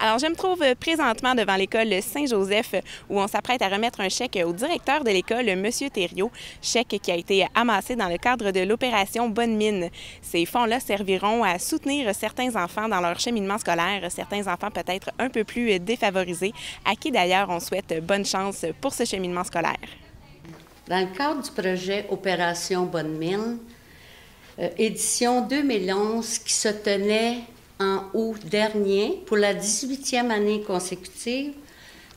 Alors, je me trouve présentement devant l'école Saint-Joseph où on s'apprête à remettre un chèque au directeur de l'école, M. Thériault, chèque qui a été amassé dans le cadre de l'opération Bonne Mine. Ces fonds-là serviront à soutenir certains enfants dans leur cheminement scolaire, certains enfants peut-être un peu plus défavorisés, à qui d'ailleurs on souhaite bonne chance pour ce cheminement scolaire. Dans le cadre du projet Opération Bonne Mine, édition 2011 qui se tenait en août dernier, pour la 18e année consécutive,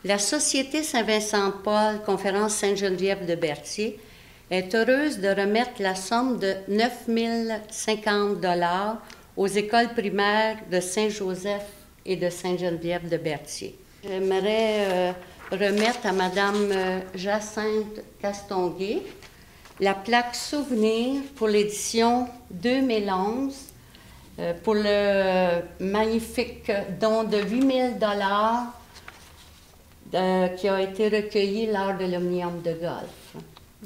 la Société Saint-Vincent-de-Paul, Conférence Sainte-Geneviève de Berthier, est heureuse de remettre la somme de 9 050 $ aux écoles primaires de Saint-Joseph et de Sainte-Geneviève de Berthier. J'aimerais remettre à Mme Jacinthe Castonguay la plaque souvenir pour l'édition 2011 pour le magnifique don de 8 000 $ qui a été recueilli lors de l'Omnium de golf.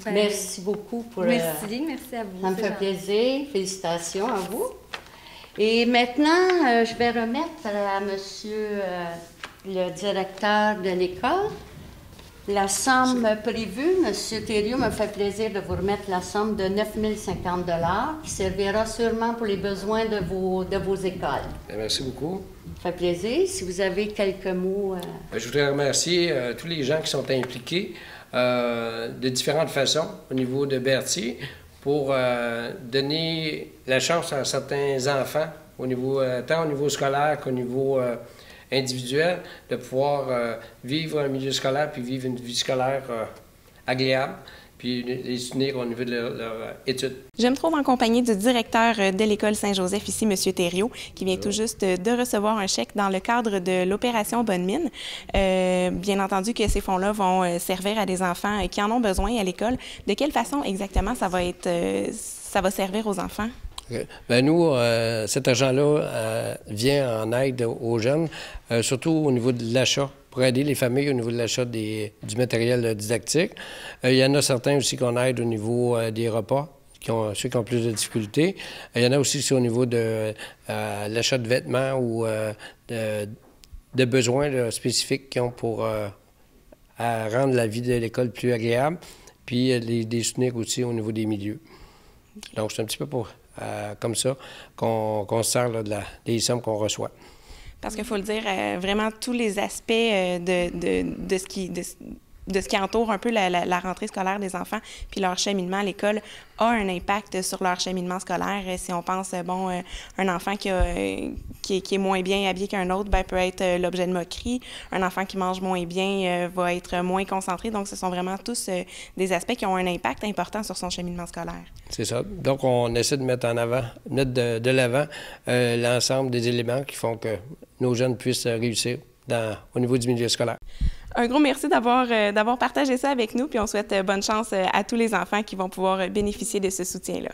Merci beaucoup pour... Merci, merci à vous. Ça me fait plaisir. Félicitations à vous. Et maintenant, je vais remettre à monsieur le directeur de l'école la somme prévue. Monsieur Thériault me fait plaisir de vous remettre la somme de 9 050 $ qui servira sûrement pour les besoins de vos écoles. Merci beaucoup. Ça fait plaisir. Si vous avez quelques mots... Je voudrais remercier tous les gens qui sont impliqués de différentes façons au niveau de Berthier pour donner la chance à certains enfants, tant au niveau scolaire qu'au niveau individuel, de pouvoir vivre un milieu scolaire puis vivre une vie scolaire agréable, puis les soutenir au niveau de leur études. Je me trouve en compagnie du directeur de l'école Saint-Joseph, ici, M. Thériault, qui vient tout juste de recevoir un chèque dans le cadre de l'opération Bonne Mine. Bien entendu que ces fonds-là vont servir à des enfants qui en ont besoin à l'école. De quelle façon exactement ça va servir aux enfants? Bien, nous, cet argent-là vient en aide aux jeunes, surtout au niveau de l'achat, pour aider les familles au niveau de l'achat du matériel didactique. Il y en a certains aussi qu'on aide au niveau des repas, ceux qui ont plus de difficultés. Il y en a aussi au niveau de l'achat de vêtements ou de besoins spécifiques qu'ils ont pour rendre la vie de l'école plus agréable, puis les soutenir aussi au niveau des milieux. Donc, c'est un petit peu comme ça qu'on se sert là, des sommes qu'on reçoit. Parce qu'il faut le dire, vraiment tous les aspects de ce qui entoure un peu la rentrée scolaire des enfants puis leur cheminement à l'école a un impact sur leur cheminement scolaire. Si on pense, un enfant qui est moins bien habillé qu'un autre, bien, peut être l'objet de moquerie. Un enfant qui mange moins bien va être moins concentré. Donc, ce sont vraiment tous des aspects qui ont un impact important sur son cheminement scolaire. C'est ça. Donc, on essaie de mettre en avant, de l'avant l'ensemble des éléments qui font que nos jeunes puissent réussir au niveau du milieu scolaire. Un gros merci d'avoir partagé ça avec nous, puis on souhaite bonne chance à tous les enfants qui vont pouvoir bénéficier de ce soutien-là.